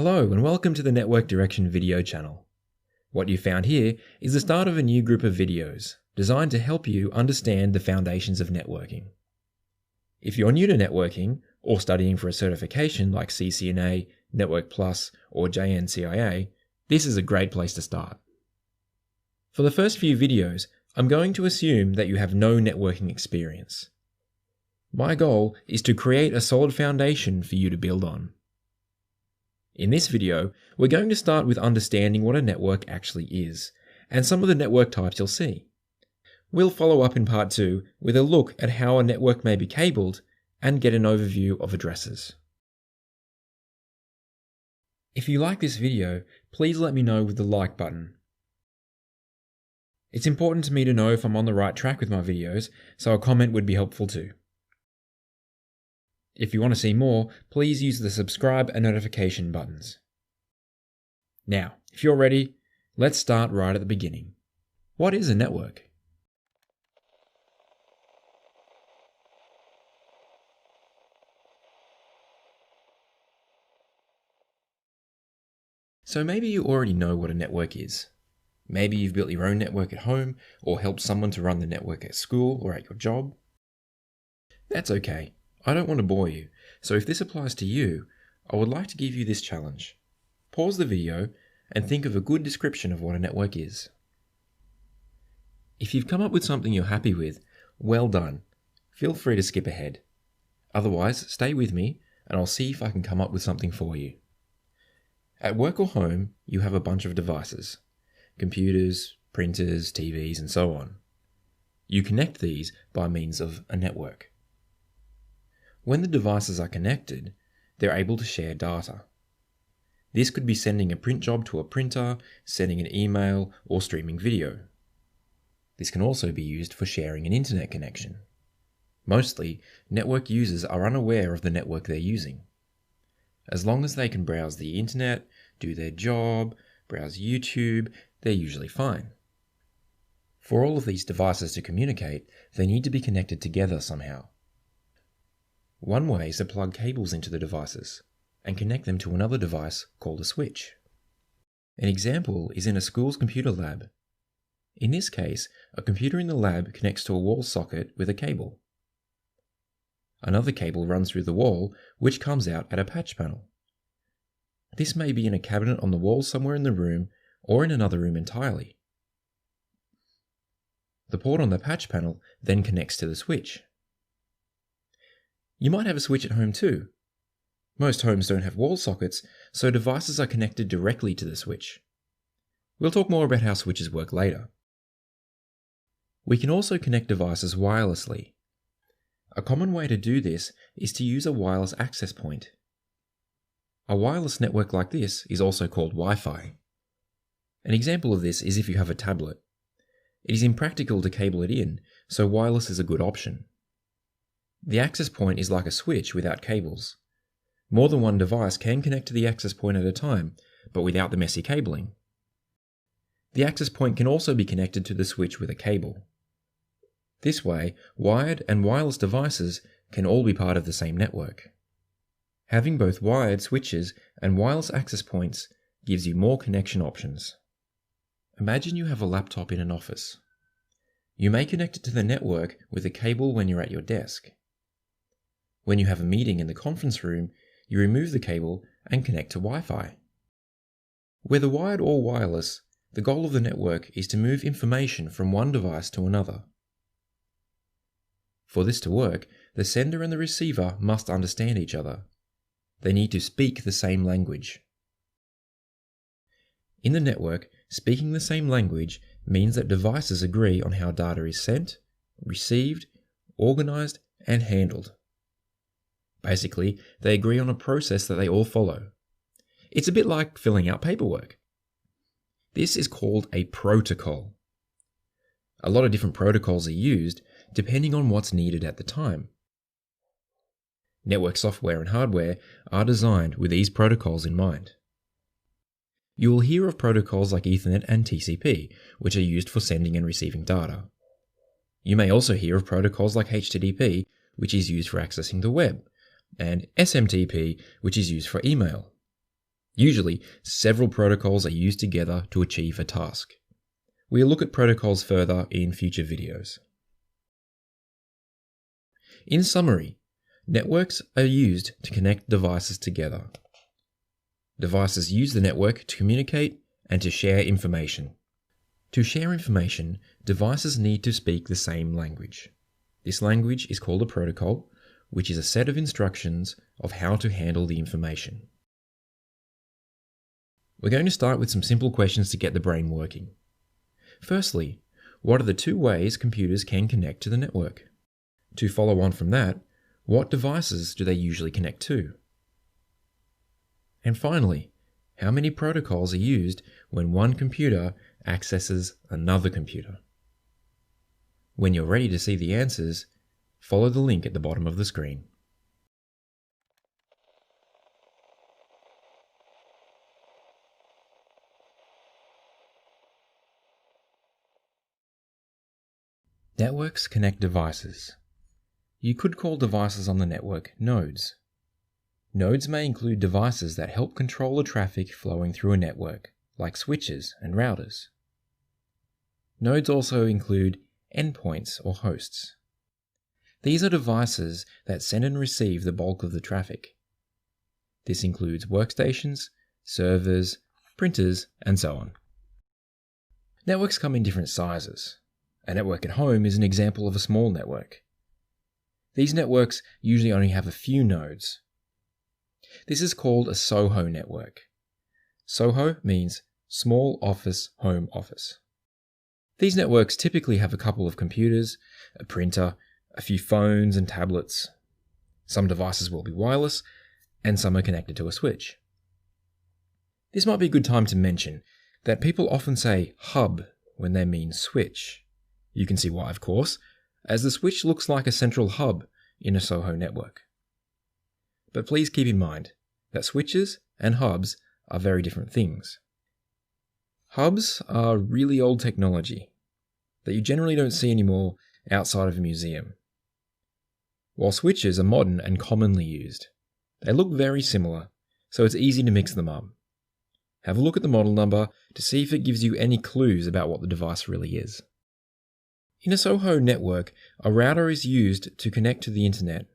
Hello and welcome to the Network Direction video channel. What you found here is the start of a new group of videos designed to help you understand the foundations of networking. If you're new to networking or studying for a certification like CCNA, Network Plus or JNCIA, this is a great place to start. For the first few videos, I'm going to assume that you have no networking experience. My goal is to create a solid foundation for you to build on. In this video, we're going to start with understanding what a network actually is, and some of the network types you'll see. We'll follow up in part 2 with a look at how a network may be cabled and get an overview of addresses. If you like this video, please let me know with the like button. It's important to me to know if I'm on the right track with my videos, so a comment would be helpful too. If you want to see more, please use the subscribe and notification buttons. Now, if you're ready, let's start right at the beginning. What is a network? So maybe you already know what a network is. Maybe you've built your own network at home or helped someone to run the network at school or at your job. That's okay. I don't want to bore you, so if this applies to you, I would like to give you this challenge. Pause the video and think of a good description of what a network is. If you've come up with something you're happy with, well done. Feel free to skip ahead. Otherwise, stay with me and I'll see if I can come up with something for you. At work or home, you have a bunch of devices. Computers, printers, TVs, and so on. You connect these by means of a network. When the devices are connected, they're able to share data. This could be sending a print job to a printer, sending an email, or streaming video. This can also be used for sharing an internet connection. Mostly, network users are unaware of the network they're using. As long as they can browse the internet, do their job, browse YouTube, they're usually fine. For all of these devices to communicate, they need to be connected together somehow. One way is to plug cables into the devices and connect them to another device called a switch. An example is in a school's computer lab. In this case, a computer in the lab connects to a wall socket with a cable. Another cable runs through the wall, which comes out at a patch panel. This may be in a cabinet on the wall somewhere in the room or in another room entirely. The port on the patch panel then connects to the switch. You might have a switch at home too. Most homes don't have wall sockets, so devices are connected directly to the switch. We'll talk more about how switches work later. We can also connect devices wirelessly. A common way to do this is to use a wireless access point. A wireless network like this is also called Wi-Fi. An example of this is if you have a tablet. It is impractical to cable it in, so wireless is a good option. The access point is like a switch without cables. More than one device can connect to the access point at a time, but without the messy cabling. The access point can also be connected to the switch with a cable. This way, wired and wireless devices can all be part of the same network. Having both wired switches and wireless access points gives you more connection options. Imagine you have a laptop in an office. You may connect it to the network with a cable when you're at your desk. When you have a meeting in the conference room, you remove the cable and connect to Wi-Fi. Whether wired or wireless, the goal of the network is to move information from one device to another. For this to work, the sender and the receiver must understand each other. They need to speak the same language. In the network, speaking the same language means that devices agree on how data is sent, received, organized, and handled. Basically, they agree on a process that they all follow. It's a bit like filling out paperwork. This is called a protocol. A lot of different protocols are used depending on what's needed at the time. Network software and hardware are designed with these protocols in mind. You will hear of protocols like Ethernet and TCP, which are used for sending and receiving data. You may also hear of protocols like HTTP, which is used for accessing the web, and SMTP, which is used for email. Usually, several protocols are used together to achieve a task. We'll look at protocols further in future videos. In summary, networks are used to connect devices together. Devices use the network to communicate and to share information. To share information, devices need to speak the same language. This language is called a protocol, which is a set of instructions of how to handle the information. We're going to start with some simple questions to get the brain working. Firstly, what are the two ways computers can connect to the network? To follow on from that, what devices do they usually connect to? And finally, how many protocols are used when one computer accesses another computer? When you're ready to see the answers, follow the link at the bottom of the screen. Networks connect devices. You could call devices on the network nodes. Nodes may include devices that help control the traffic flowing through a network, like switches and routers. Nodes also include endpoints or hosts. These are devices that send and receive the bulk of the traffic. This includes workstations, servers, printers, and so on. Networks come in different sizes. A network at home is an example of a small network. These networks usually only have a few nodes. This is called a SOHO network. SOHO means Small Office Home Office. These networks typically have a couple of computers, a printer, a few phones and tablets. Some devices will be wireless, and some are connected to a switch. This might be a good time to mention that people often say hub when they mean switch. You can see why, of course, as the switch looks like a central hub in a SOHO network. But please keep in mind that switches and hubs are very different things. Hubs are really old technology that you generally don't see anymore outside of a museum, while switches are modern and commonly used. They look very similar, so it's easy to mix them up. Have a look at the model number to see if it gives you any clues about what the device really is. In a SOHO network, a router is used to connect to the internet.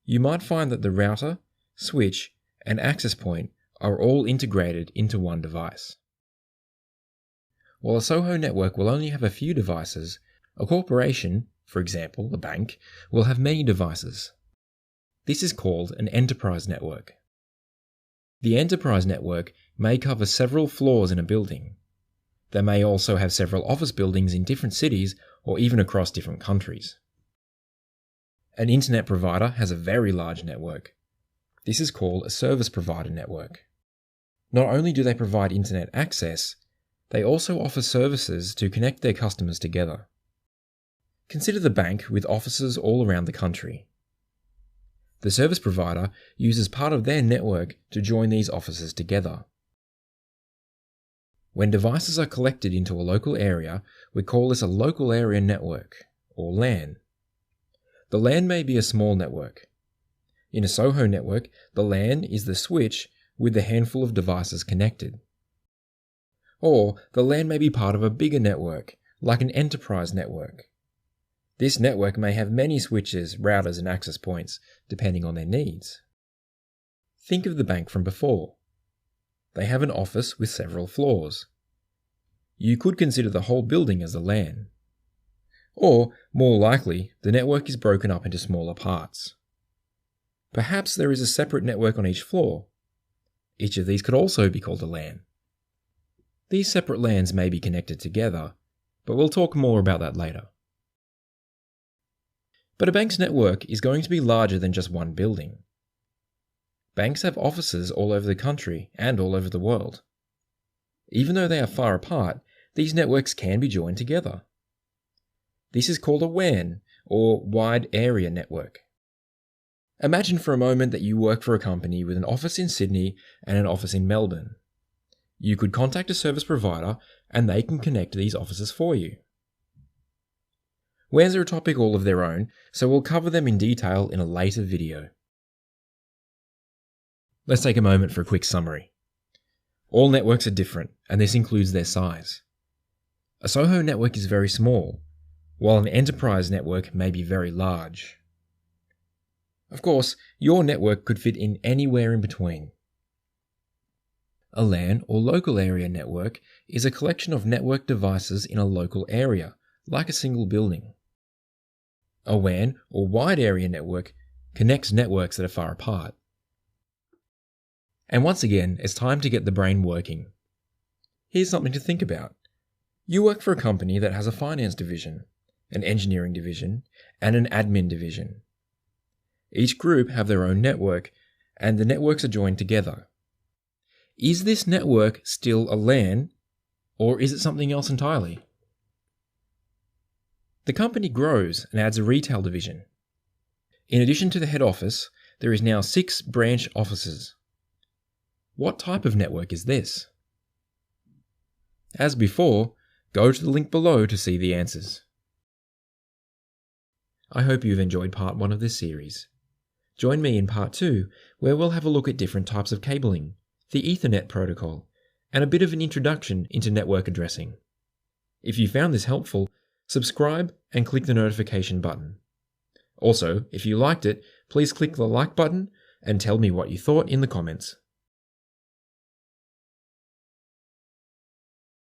You might find that the router, switch, and access point are all integrated into one device. While a SOHO network will only have a few devices, a corporation, for example a bank, will have many devices. This is called an enterprise network. The enterprise network may cover several floors in a building. They may also have several office buildings in different cities or even across different countries. An internet provider has a very large network. This is called a service provider network. Not only do they provide internet access, they also offer services to connect their customers together. Consider the bank with offices all around the country. The service provider uses part of their network to join these offices together. When devices are collected into a local area, we call this a local area network, or LAN. The LAN may be a small network. In a SOHO network, the LAN is the switch with the handful of devices connected. Or the LAN may be part of a bigger network, like an enterprise network. This network may have many switches, routers, and access points, depending on their needs. Think of the bank from before. They have an office with several floors. You could consider the whole building as a LAN. Or, more likely, the network is broken up into smaller parts. Perhaps there is a separate network on each floor. Each of these could also be called a LAN. These separate LANs may be connected together, but we'll talk more about that later. But a bank's network is going to be larger than just one building. Banks have offices all over the country and all over the world. Even though they are far apart, these networks can be joined together. This is called a WAN, or Wide Area Network. Imagine for a moment that you work for a company with an office in Sydney and an office in Melbourne. You could contact a service provider and they can connect these offices for you. WANs are a topic all of their own, so we'll cover them in detail in a later video. Let's take a moment for a quick summary. All networks are different, and this includes their size. A SOHO network is very small, while an enterprise network may be very large. Of course, your network could fit in anywhere in between. A LAN or local area network is a collection of network devices in a local area, like a single building. A WAN or wide area network connects networks that are far apart. And once again, it's time to get the brain working. Here's something to think about. You work for a company that has a finance division, an engineering division, and an admin division. Each group have their own network, and the networks are joined together. Is this network still a LAN, or is it something else entirely? The company grows and adds a retail division. In addition to the head office, there is now 6 branch offices. What type of network is this? As before, go to the link below to see the answers. I hope you've enjoyed part 1 of this series. Join me in part 2, where we'll have a look at different types of cabling, the Ethernet protocol, and a bit of an introduction into network addressing. If you found this helpful, subscribe and click the notification button. Also, if you liked it, please click the like button and tell me what you thought in the comments.